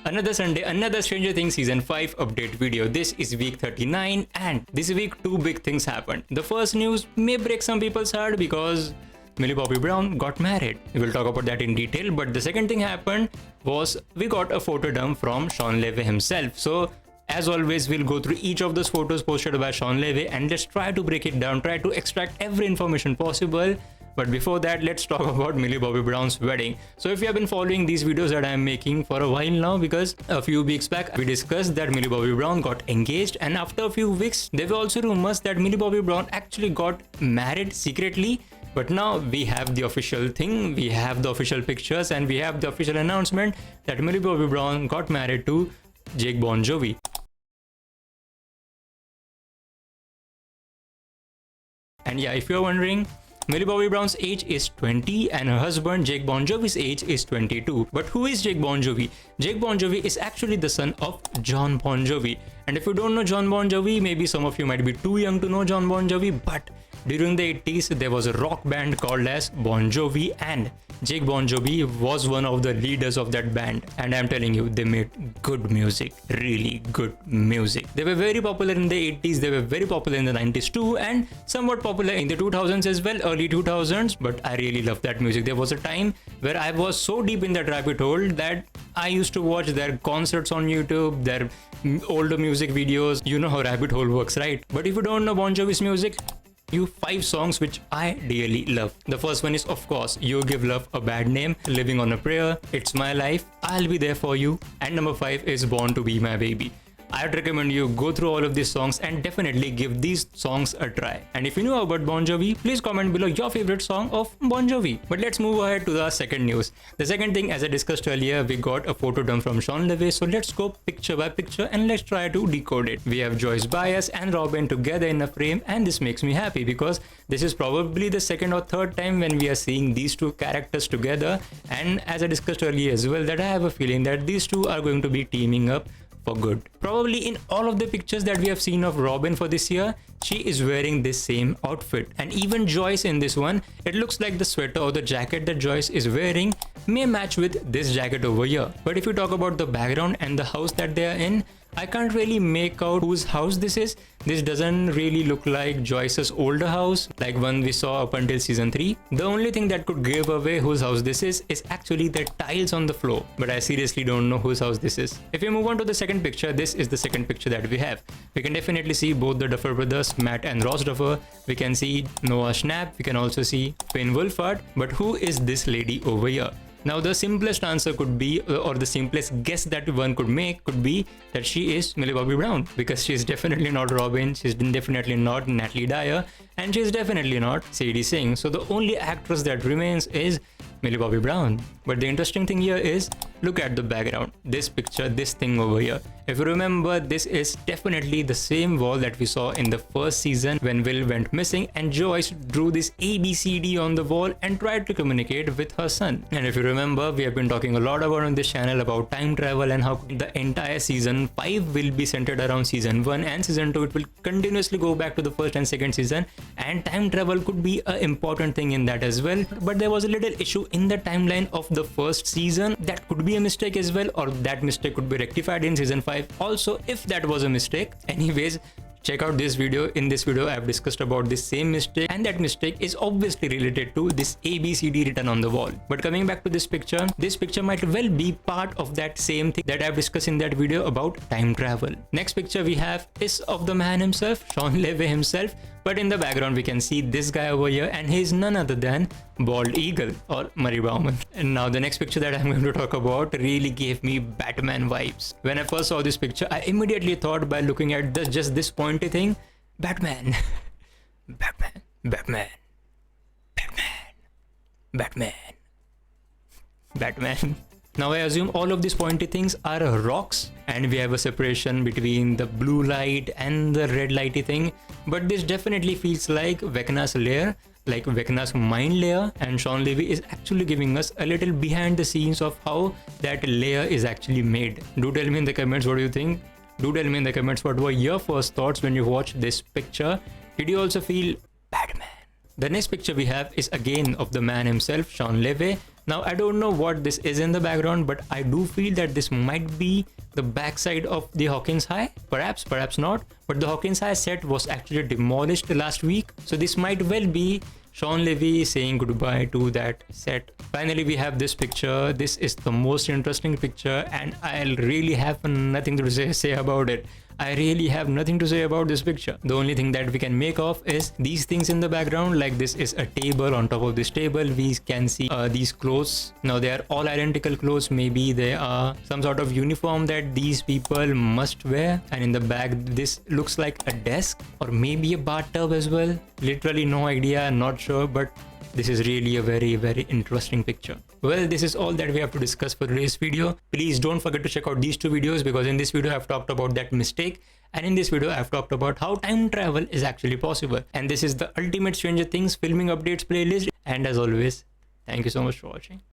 Another Sunday, another Stranger Things Season 5 update video. This is week 39 and this week two big things happened. The first news may break some people's heart because Millie Bobby Brown got married. We will talk about that in detail, but the second thing happened was we got a photo dump from Shawn Levy himself. So as always, we'll go through each of those photos posted by Shawn Levy and let's try to break it down, try to extract every information possible. But before that, let's talk about Millie Bobby Brown's wedding. So if you have been following these videos that I am making for a while now, because a few weeks back we discussed that Millie Bobby Brown got engaged, and after a few weeks there were also rumors that Millie Bobby Brown actually got married secretly. But now we have the official thing, we have the official pictures, and we have the official announcement that Millie Bobby Brown got married to Jon Bon Jovi. And yeah, if you're wondering, Millie Bobby Brown's age is 20 and her husband Jon Bon Jovi's age is 22. But who is Jon Bon Jovi? Jon Bon Jovi is actually the son of Jon Bon Jovi. And if you don't know Jon Bon Jovi, maybe some of you might be too young to know Jon Bon Jovi, but during the 80s there was a rock band called as Bon Jovi and Jon Bon Jovi was one of the leaders of that band, and I'm telling you, they made good music, really good music. They were very popular in the 80s, they were very popular in the 90s too, and somewhat popular in the 2000s as well, early 2000s, but I really love that music. There was a time where I was so deep in that rabbit hole that I used to watch their concerts on YouTube, their older music videos. You know how rabbit hole works, right? But if you don't know Bon Jovi's music, you 5 songs which I dearly love. The first one is, of course, You Give Love a Bad Name, Living on a Prayer, It's My Life, I'll Be There For You, and number 5 is Born to Be My Baby. I'd recommend you go through all of these songs and definitely give these songs a try. And if you know about Bon Jovi, please comment below your favorite song of Bon Jovi. But let's move ahead to the second news. The second thing, as I discussed earlier, we got a photo dump from Shawn Levy. So let's go picture by picture and let's try to decode it. We have Joyce, Bias and Robin together in a frame, and this makes me happy because this is probably the second or third time when we are seeing these two characters together. And as I discussed earlier as well, that I have a feeling that these two are going to be teaming up for good. Probably in all of the pictures that we have seen of Robin for this year, she is wearing this same outfit. And even Joyce in this one, it looks like the sweater or the jacket that Joyce is wearing may match with this jacket over here. But if you talk about the background and the house that they are in, I can't really make out whose house this is. This doesn't really look like Joyce's older house, like one we saw up until season 3. The only thing that could give away whose house this is actually the tiles on the floor. But I seriously don't know whose house this is. If you move on to the second picture, this is the second picture that we have. We can definitely see both the Duffer brothers, Matt and Ross Duffer. We can see Noah Schnapp. We can also see Finn Wolfhard. But who is this lady over here? Now the simplest answer could be, or the simplest guess that one could make could be that she is Millie Bobby Brown, because she's definitely not Robin, she's definitely not Natalie Dyer, and she's definitely not Sadie Singh. So the only actress that remains is Millie Bobby Brown. But the interesting thing here is, look at the background, this picture, this thing over here. If you remember, this is definitely the same wall that we saw in the first season when Will went missing and Joyce drew this ABCD on the wall and tried to communicate with her son. And if you remember, we have been talking a lot about on this channel about time travel and how the entire season 5 will be centered around season 1 and season 2. It will continuously go back to the first and second season, and time travel could be an important thing in that as well. But there was a little issue in the timeline of the first season that could be a mistake as well, or that mistake could be rectified in season 5 also if that was a mistake. Anyways, check out this video. In this video I have discussed about this same mistake, and that mistake is obviously related to this ABCD written on the wall. But coming back to this picture might well be part of that same thing that I have discussed in that video about time travel. Next picture we have is of the man himself, Shawn Levy himself, but in the background we can see this guy over here, and he is none other than Bald Eagle or Murray Bauman. And now the next picture that I'm going to talk about really gave me Batman vibes. When I first saw this picture, I immediately thought, by looking at just this pointy thing, Batman. Batman, Batman, Batman, Batman, Batman. Now I assume all of these pointy things are rocks, and we have a separation between the blue light and the red lighty thing, but this definitely feels like Vecna's lair, like Vecna's mind layer, and Shawn Levy is actually giving us a little behind the scenes of how that layer is actually made. Do tell me in the comments what do you think. Do tell me in the comments what were your first thoughts when you watched this picture. Did you also feel Batman? The next picture we have is again of the man himself, Shawn Levy. Now I don't know what this is in the background, but I do feel that this might be the backside of the Hawkins High. Perhaps not, but the Hawkins High set was actually demolished last week, so this might well be Shawn Levy saying goodbye to that set. Finally, we have this picture. This is the most interesting picture, and I'll really have nothing to say about it. I really have nothing to say about this picture. The only thing that we can make of is these things in the background. Like, this is a table. On top of this table we can see these clothes. Now they are all identical clothes. Maybe they are some sort of uniform that these people must wear. And in the back this looks like a desk or maybe a bathtub as well. Literally no idea, not sure, but this is really a very interesting picture. Well, this is all that we have to discuss for today's video. Please don't forget to check out these two videos, because in this video I've talked about that mistake, and in this video I've talked about how time travel is actually possible. And this is the ultimate Stranger Things filming updates playlist. And as always, thank you so much for watching.